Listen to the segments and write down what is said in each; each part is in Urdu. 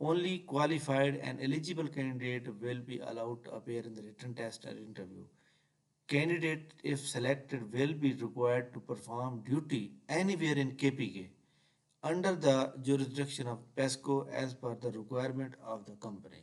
Only qualified and eligible candidate will be allowed to appear in the written test or interview. Candidate, if selected, will be required to perform duty anywhere in KPK under the jurisdiction of PESCO as per the requirement of the company.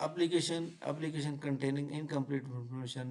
application containing incomplete information,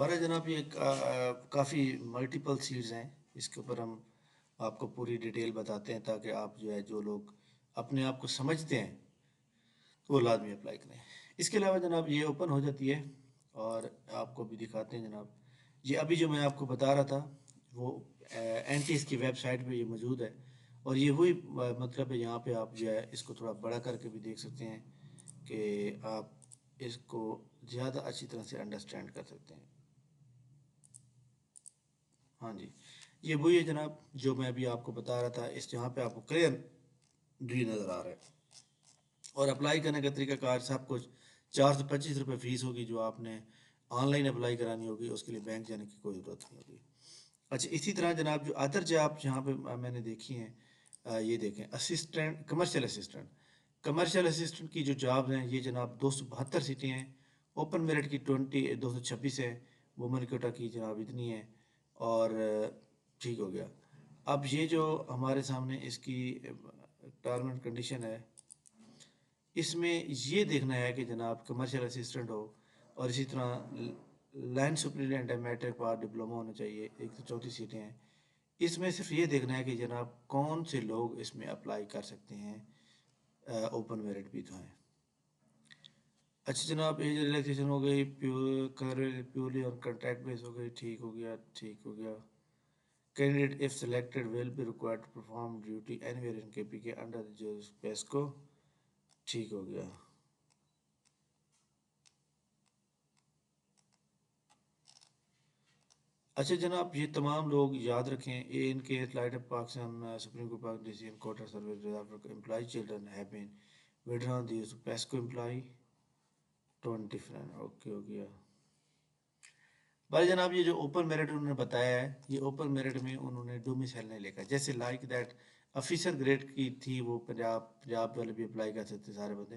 بارہ جناب یہ کافی ملٹیپل سیٹس ہیں، اس کے اوپر ہم آپ کو پوری ڈیٹیل بتاتے ہیں تاکہ آپ جو ہے جو لوگ اپنے آپ کو سمجھتے ہیں تو وہ لازمی اپلائی کریں۔ اس کے علاوہ جناب یہ اوپن ہو جاتی ہے اور آپ کو بھی دکھاتے ہیں جناب، یہ ابھی جو میں آپ کو بتا رہا تھا وہ اینٹیز کی ویب سائٹ پہ یہ موجود ہے، اور یہ وہی مطلب ہے، یہاں پہ آپ جو ہے اس کو تھوڑا بڑا کر کے بھی دیکھ سکتے ہیں کہ آپ اس کو زیادہ اچھی طرح سے انڈرسٹینڈ کر سکتے ہیں۔ ہاں جی، یہ وہی ہے جناب جو میں ابھی آپ کو بتا رہا تھا، اس یہاں پہ آپ کو کلیئر بھی نظر آ رہا ہے۔ اور اپلائی کرنے کا طریقہ کار سب کچھ 425 روپے فیس ہوگی جو آپ نے آن لائن اپلائی کرانی ہوگی، اس کے لیے بینک جانے کی کوئی ضرورت نہیں ہوگی۔ اچھا، اسی طرح جناب جو ادر جاب یہاں پہ میں نے دیکھی ہیں، یہ دیکھیں assistant, commercial assistant, commercial assistant کی جو جاب ہیں یہ جناب 272 سیٹیں ہیں، اوپن میرٹ کی 226 ہے، وومن کوٹا کی جناب اتنی ہے، اور ٹھیک ہو گیا۔ اب یہ جو ہمارے سامنے اس کی ٹرم اینڈ کنڈیشن ہے، اس میں یہ دیکھنا ہے کہ جناب کمرشل اسسٹنٹ ہو، اور اسی طرح لائن سپرینٹینڈنٹ ہے، میٹرک پاس ڈپلومہ ہونا چاہیے، 134 سیٹیں ہیں۔ اس میں صرف یہ دیکھنا ہے کہ جناب کون سے لوگ اس میں اپلائی کر سکتے ہیں، اوپن میرٹ بھی تو ہیں۔ اچھا جناب، ایج ریلیکسیشن ہو گئی، پیورلی اور کنٹریکٹ بیس ہو گئی، ٹھیک ہو گیا، ٹھیک ہو گیا۔ Candidate if selected will be required to perform duty anywhere in KPK under the PESCO، ٹھیک ہو گیا۔ اچھا جناب، یہ تمام لوگ یاد رکھیں، a in case light of Pakistan supreme court Pak D C and quota service reserve employee children have been withdrawn these PESCO employee 20 okay ہو گیا۔ بھائی جناب یہ جو اوپن میرٹ انہوں نے بتایا ہے، یہ اوپن میرٹ میں انہوں نے ڈومیسائل نہیں لکھا، جیسے لائک دیٹ آفیسر گریڈ کی تھی وہ پنجاب والے بھی اپلائی کر سکتے سارے بندے،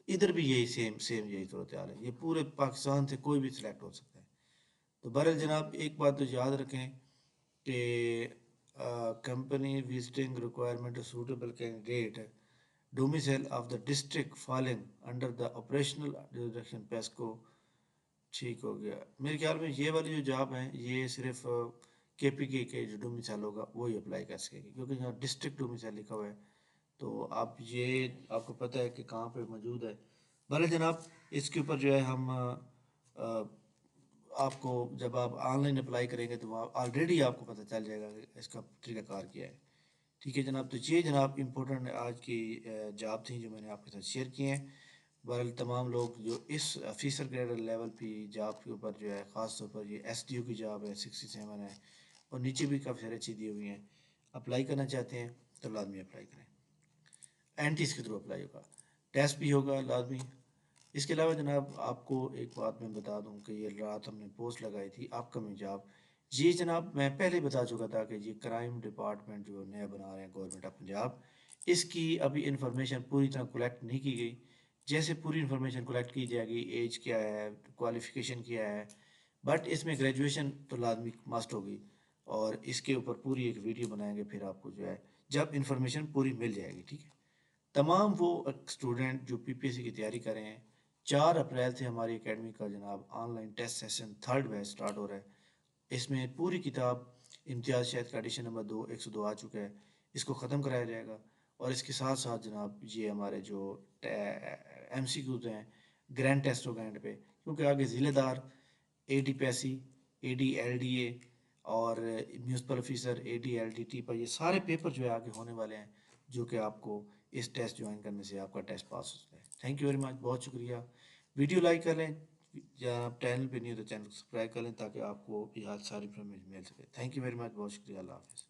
ادھر بھی یہی سیم یہی صورتحال ہے، یہ پورے پاکستان سے کوئی بھی سلیکٹ ہو سکتا ہے۔ تو بہرحال جناب ایک بات تو یاد رکھیں کہ company visiting requirement suitable candidate domicile of the district falling under the operational direction PESCO, ٹھیک ہو گیا۔ میرے خیال میں یہ والی جو جاب ہیں یہ صرف کے پی کے جو ڈومیسائل ہوگا وہی اپلائی کر سکے گی، کیونکہ یہاں ڈسٹرکٹ ڈومیسائل لکھا ہوا ہے، تو آپ یہ آپ کو پتہ ہے کہ کہاں پہ موجود ہے۔ بھلے جناب اس کے اوپر جو ہے ہم آپ کو جب آپ آن لائن اپلائی کریں گے تو آلریڈی آپ کو پتہ چل جائے گا کہ اس کا طریقہ کار کیا ہے۔ ٹھیک ہے جناب، تو یہ جناب امپورٹنٹ آج کی جاب تھیں جو میں نے آپ کے ساتھ شیئر کی ہیں۔ بہرحال تمام لوگ جو اس آفیسر گریڈ لیول پہ جاب کے اوپر جو ہے، خاص طور پر یہ ایس ڈی او کی جاب ہے 67 ہے، اور نیچے بھی کافی سارے اچھی دی ہوئی ہیں، اپلائی کرنا چاہتے ہیں تو لازمی اپلائی کریں۔ اینٹیز کے تھرو اپلائی ہوگا، ٹیسٹ بھی ہوگا لازمی۔ اس کے علاوہ جناب آپ کو ایک بات میں بتا دوں کہ یہ رات ہم نے پوسٹ لگائی تھی آپ کمنگ جاب، یہ جناب میں پہلے بتا چکا تھا کہ یہ کرائم ڈپارٹمنٹ جو نیا بنا رہے ہیں گورنمنٹ آف پنجاب، اس کی ابھی انفارمیشن پوری طرح کلیکٹ نہیں کی گئی۔ جیسے پوری انفارمیشن کلیکٹ کی جائے گی، ایج کیا ہے، کوالیفیکیشن کیا ہے، بٹ اس میں گریجویشن تو لازمی مسٹ ہوگی، اور اس کے اوپر پوری ایک ویڈیو بنائیں گے پھر آپ کو جو ہے جب انفارمیشن پوری مل جائے گی۔ ٹھیک ہے، تمام وہ اسٹوڈنٹ جو پی پی ایس سی کی تیاری کر رہے ہیں، 4 اپریل سے ہماری اکیڈمی کا جناب online test session 3rd batch start ہو رہا ہے۔ اس میں پوری کتاب امتیاز شاید کا ایڈیشن نمبر 102 آ چکا ہے، اس کو ختم کرایا جائے گا، اور اس کے ساتھ ساتھ جناب یہ ہمارے جو ایم سی کیوز ہیں گرینڈ ٹیسٹ ہو گرینڈ پہ، کیونکہ آگے ضلع دار، A D PC, A D L D A اور municipal officer, A D L D T پر یہ سارے پیپر جو ہے آگے ہونے والے ہیں، جو کہ آپ کو اس ٹیسٹ جوائن کرنے سے آپ کا ٹیسٹ پاس ہو سکتا ہے۔ تھینک یو ویری مچ، بہت شکریہ۔ ویڈیو لائک کر لیں، یا آپ چینل پہ نہیں ہو تو چینل کو سبسکرائب کر لیں تاکہ آپ کو یہ ساری انفارمیشن مل سکے۔ تھینک یو ویری مچ، بہت شکریہ، اللہ حافظ۔